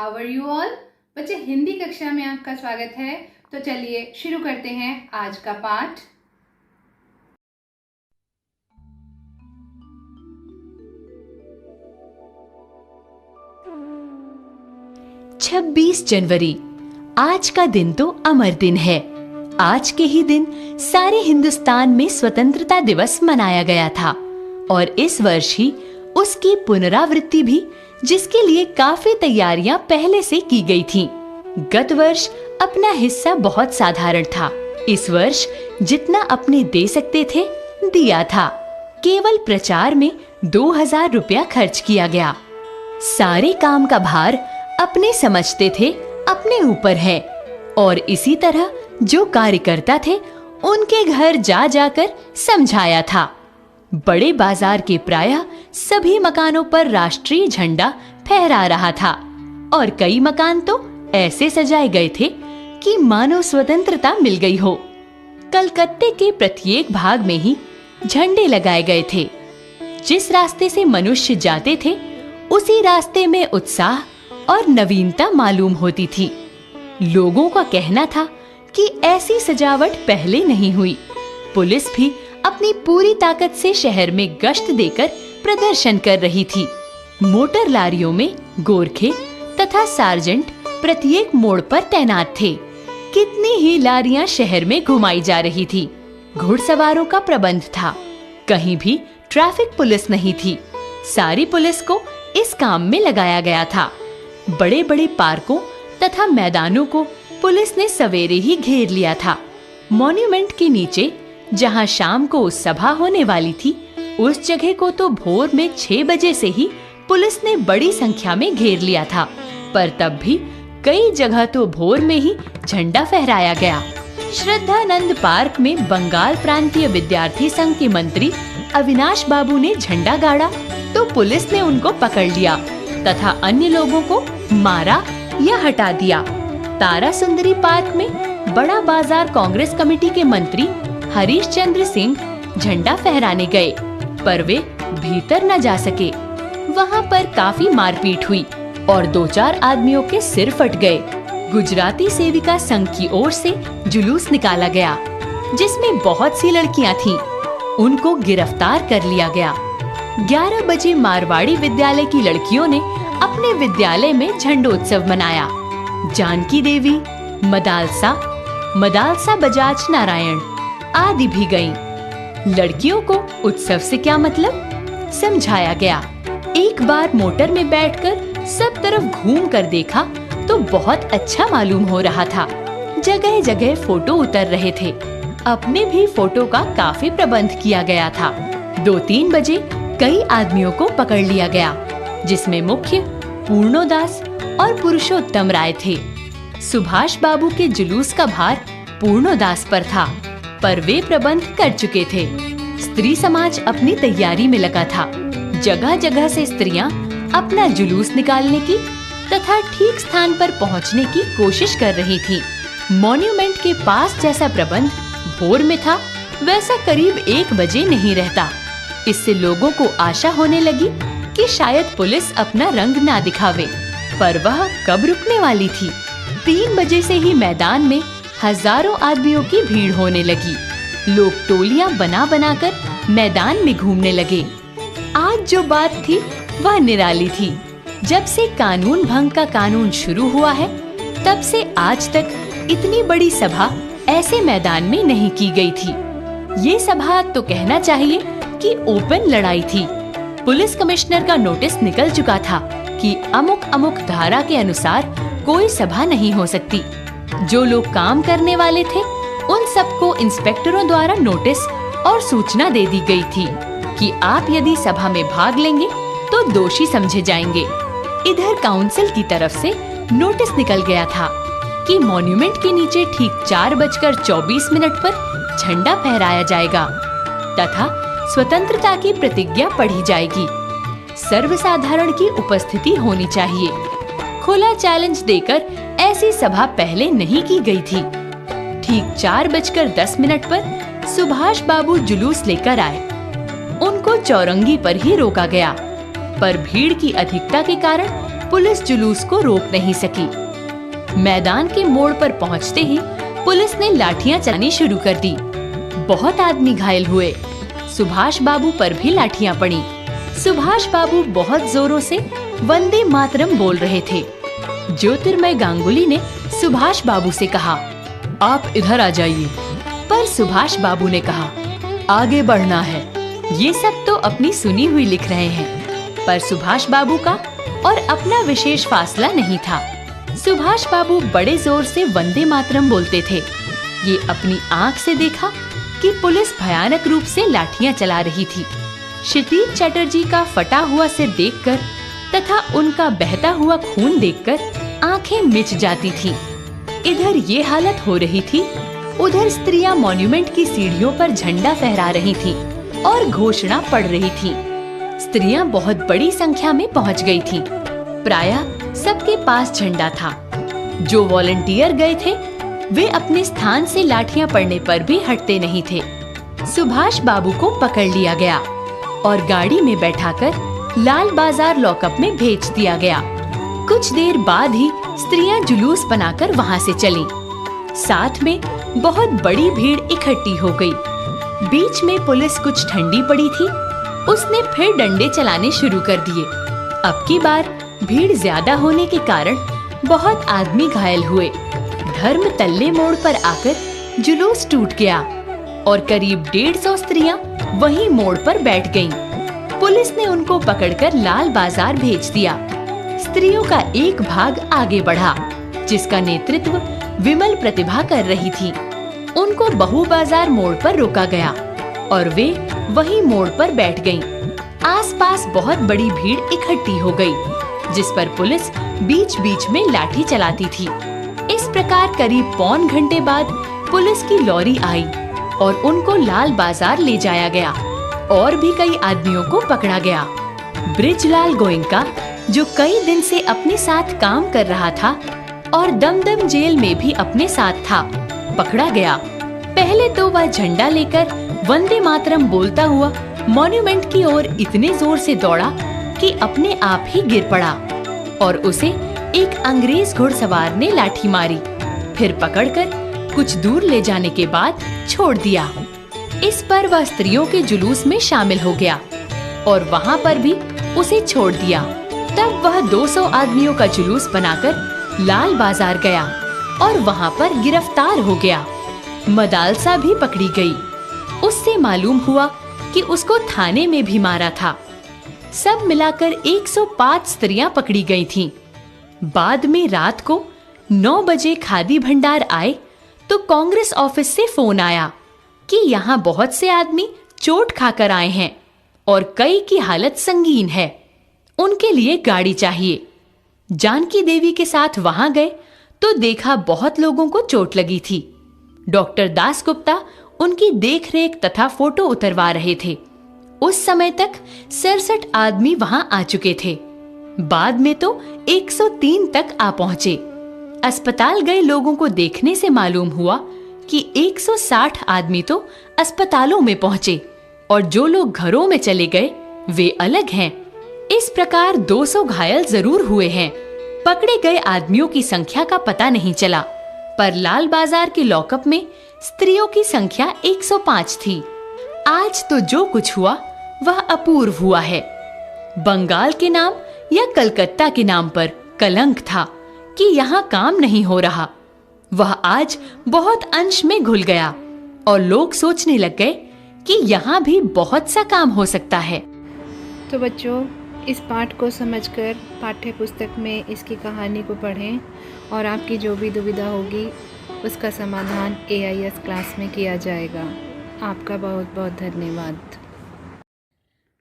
How are you all. बच्चे, हिंदी कक्षा में आपका स्वागत है। तो चलिए शुरू करते हैं आज का पाठ। छब्बीस जनवरी आज का दिन तो अमर दिन है। आज के ही दिन सारे हिंदुस्तान में स्वतंत्रता दिवस मनाया गया था और इस वर्ष ही उसकी पुनरावृत्ति भी, जिसके लिए काफी तैयारियां पहले से की गई थीं। गत वर्ष अपना हिस्सा बहुत साधारण था। इस वर्ष जितना अपने दे सकते थे दिया था। केवल प्रचार में 2000 रुपया खर्च किया गया। सारे काम का भार अपने समझते थे अपने ऊपर है और इसी तरह जो कार्यकर्ता थे उनके घर जा जाकर समझाया था। बड़े बाजार के प्रायः सभी मकानों पर राष्ट्रीय झंडा फहरा रहा था और कई मकान तो ऐसे सजाए गए थे कि मानो स्वतंत्रता मिल गई हो। कलकत्ते के प्रत्येक भाग में ही झंडे लगाए गए थे। जिस रास्ते से मनुष्य जाते थे उसी रास्ते में उत्साह और नवीनता मालूम होती थी। लोगों का कहना था कि ऐसी सजावट पहले नहीं हुई। पुलिस भी अपनी पूरी ताकत से शहर में गश्त देकर प्रदर्शन कर रही थी। मोटर लारियों में गोरखे तथा सार्जेंट प्रत्येक मोड़ पर तैनात थे। कितनी ही लारियां शहर में घुमाई जा रही थी। घुड़सवारों का प्रबंध था। कहीं भी ट्रैफिक पुलिस नहीं थी। सारी पुलिस को इस काम में लगाया गया था। बड़े बड़े पार्कों तथा मैदानों को पुलिस ने सवेरे ही घेर लिया था। मॉन्यूमेंट के नीचे जहां शाम को सभा होने वाली थी, उस जगह को तो भोर में 6 बजे से ही पुलिस ने बड़ी संख्या में घेर लिया था। पर तब भी कई जगह तो भोर में ही झंडा फहराया गया। श्रद्धानंद पार्क में बंगाल प्रांतीय विद्यार्थी संघ के मंत्री अविनाश बाबू ने झंडा गाड़ा तो पुलिस ने उनको पकड़ लिया तथा अन्य लोगों को मारा या हटा दिया। तारा सुंदरी पार्क में बड़ा बाजार कांग्रेस कमेटी के मंत्री हरीश चंद्र सिंह झंडा फहराने गए, पर वे भीतर न जा सके। वहाँ पर काफी मारपीट हुई और 2-4 आदमियों के सिर फट गए। गुजराती सेविका संघ की ओर से जुलूस निकाला गया, जिसमें बहुत सी लड़कियां थीं। उनको गिरफ्तार कर लिया गया। 11 बजे मारवाड़ी विद्यालय की लड़कियों ने अपने विद्यालय में झंडोत्सव मनाया। जानकी देवी, मदालसा बजाज नारायण आदि भी गईं। लड़कियों को उत्सव से क्या मतलब समझाया गया। एक बार मोटर में बैठकर सब तरफ घूम कर देखा तो बहुत अच्छा मालूम हो रहा था। जगह जगह फोटो उतर रहे थे। अपने भी फोटो का काफी प्रबंध किया गया था। 2-3 बजे कई आदमियों को पकड़ लिया गया, जिसमें मुख्य पूर्णोदास और पुरुषोत्तम राय थे। सुभाष बाबू के जुलूस का भार पूर्णोदास पर था, पर वे प्रबंध कर चुके थे। स्त्री समाज अपनी तैयारी में लगा था। जगह जगह से स्त्रियां अपना जुलूस निकालने की तथा ठीक स्थान पर पहुंचने की कोशिश कर रही थीं। मॉन्यूमेंट के पास जैसा प्रबंध भोर में था, वैसा करीब 1 बजे नहीं रहता। इससे लोगों को आशा होने लगी कि शायद पुलिस अपना रंग ना दिखावे, पर वह कब रुकने वाली थी। 3 बजे से ही मैदान में हजारों आदमियों की भीड़ होने लगी। लोग टोलियां बना बनाकर मैदान में घूमने लगे। आज जो बात थी वह निराली थी। जब से कानून भंग का कानून शुरू हुआ है, तब से आज तक इतनी बड़ी सभा ऐसे मैदान में नहीं की गई थी। ये सभा तो कहना चाहिए कि ओपन लड़ाई थी। पुलिस कमिश्नर का नोटिस निकल चुका था कि अमुक धारा के अनुसार कोई सभा नहीं हो सकती। जो लोग काम करने वाले थे उन सबको इंस्पेक्टरों द्वारा नोटिस और सूचना दे दी गई थी कि आप यदि सभा में भाग लेंगे तो दोषी समझे जाएंगे। इधर काउंसिल की तरफ से नोटिस निकल गया था कि मॉन्यूमेंट के नीचे ठीक 4:24 पर झंडा फहराया जाएगा तथा स्वतंत्रता की प्रतिज्ञा पढ़ी जाएगी। सर्वसाधारण की उपस्थिति होनी चाहिए। खुला चैलेंज देकर ऐसी सभा पहले नहीं की गई थी। ठीक 4:10 पर सुभाष बाबू जुलूस लेकर आए। उनको चौरंगी पर ही रोका गया, पर भीड़ की अधिकता के कारण पुलिस जुलूस को रोक नहीं सकी। मैदान के मोड़ पर पहुंचते ही पुलिस ने लाठियां चलानी शुरू कर दी। बहुत आदमी घायल हुए। सुभाष बाबू पर भी लाठियां पड़ी। सुभाष बाबू बहुत जोरों से वंदे मातरम बोल रहे थे। ज्योतिर्मय गांगुली ने सुभाष बाबू से कहा, आप इधर आ जाइए। पर सुभाष बाबू ने कहा, आगे बढ़ना है। ये सब तो अपनी सुनी हुई लिख रहे हैं, पर सुभाष बाबू का और अपना विशेष फासला नहीं था। सुभाष बाबू बड़े जोर से वंदे मातरम बोलते थे। ये अपनी आँख से देखा कि पुलिस भयानक रूप से लाठियां चला रही थी। क्षितिज चटर्जी का फटा हुआ सिर देखकर तथा उनका बहता हुआ खून देखकर आंखें मिच जाती थीं। इधर ये हालत हो रही थी, उधर स्त्रियां मॉन्यूमेंट की सीढ़ियों पर झंडा फहरा रही थीं और घोषणा पढ़ रही थीं। स्त्रियां बहुत बड़ी संख्या में पहुंच गई थीं। प्रायः सबके पास झंडा था। जो वॉलंटियर गए थे वे अपने स्थान से लाठियां पड़ने पर भी हटते नहीं थे। सुभाष बाबू को पकड़ लिया गया और गाड़ी में बैठाकर लाल बाजार लॉकअप में भेज दिया गया। कुछ देर बाद ही स्त्रियां जुलूस बनाकर वहां से चलीं। साथ में बहुत बड़ी भीड़ इकट्ठी हो गई। बीच में पुलिस कुछ ठंडी पड़ी थी। उसने फिर डंडे चलाने शुरू कर दिए। अब की बार भीड़ ज्यादा होने के कारण बहुत आदमी घायल हुए। धर्म तल्ले मोड़ पर आकर जुलूस टूट गया और करीब 150 स्त्रियां वहीं मोड़ पर बैठ गईं। पुलिस ने उनको पकड़कर लाल बाजार भेज दिया। स्त्रियों का एक भाग आगे बढ़ा, जिसका नेतृत्व विमल प्रतिभा कर रही थी। उनको बहु बाजार मोड़ पर रोका गया और वे वहीं मोड़ पर बैठ गईं। आसपास बहुत बड़ी भीड़ इकट्ठी हो गई, जिस पर पुलिस बीच-बीच में लाठी चलाती थी। इस प्रकार करीब पौन घंटे बाद पुलिस की लॉरी आई और उनको लाल बाजार ले जाया गया और भी कई आदमियों को पकड़ा गया। ब्रिजलाल गोयनका, जो कई दिन से अपने साथ काम कर रहा था और दमदम जेल में भी अपने साथ था, पकड़ा गया। पहले तो वह झंडा लेकर वंदे मातरम बोलता हुआ मॉन्यूमेंट की ओर इतने जोर से दौड़ा कि अपने आप ही गिर पड़ा और उसे एक अंग्रेज घुड़सवार ने लाठी मारी। फिर पकड़कर कुछ दूर ले जाने के बाद छोड़ दिया। इस पर वह स्त्रियों के जुलूस में शामिल हो गया और वहाँ पर भी उसे छोड़ दिया। तब वह 200 आदमियों का जुलूस बनाकर लाल बाजार गया और वहाँ पर गिरफ्तार हो गया। मदालसा भी पकड़ी गई। उससे मालूम हुआ कि उसको थाने में भी मारा था। सब मिलाकर 105 स्त्रियां पकड़ी गई थीं। बाद में रात को 9 बजे खादी भंडार आए तो कांग्रेस ऑफिस से फोन आया कि यहाँ बहुत से आदमी चोट खाकर आए हैं और कई की हालत संगीन है, उनके लिए गाड़ी चाहिए। जानकी देवी के साथ वहां गए तो देखा बहुत लोगों को चोट लगी थी। डॉक्टर दासगुप्ता उनकी देखरेख तथा फोटो उतरवा रहे थे। उस समय तक 67 आदमी वहां आ चुके थे। बाद में तो 103 तक आ पहुंचे। अस्पताल गए लोगों को देखने से मालूम हुआ कि 160 आदमी तो अस्पतालों में पहुंचे और जो लोग घरों में चले गए वे अलग हैं। इस प्रकार 200 घायल जरूर हुए हैं। पकड़े गए आदमियों की संख्या का पता नहीं चला, पर लाल बाजार के लॉकअप में स्त्रियों की संख्या 105 थी। आज तो जो कुछ हुआ वह अपूर्व हुआ है। बंगाल के नाम या कलकत्ता के नाम पर कलंक था कि यहाँ काम नहीं हो रहा। वह आज बहुत अंश में घुल गया और लोग सोचने लग गए कि यहाँ भी बहुत सा काम हो सकता है। तो बच्चों, इस पाठ को समझकर पाठ्य पुस्तक में इसकी कहानी को पढ़ें और आपकी जो भी दुविधा होगी उसका समाधान AIS क्लास में किया जाएगा। आपका बहुत बहुत धन्यवाद।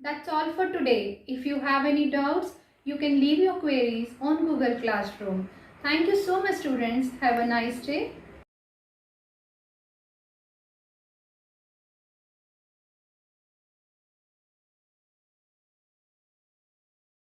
That's all for today. If you have any doubts, you can leave your queries on Google Classroom. Thank you so much, students. Have a nice day.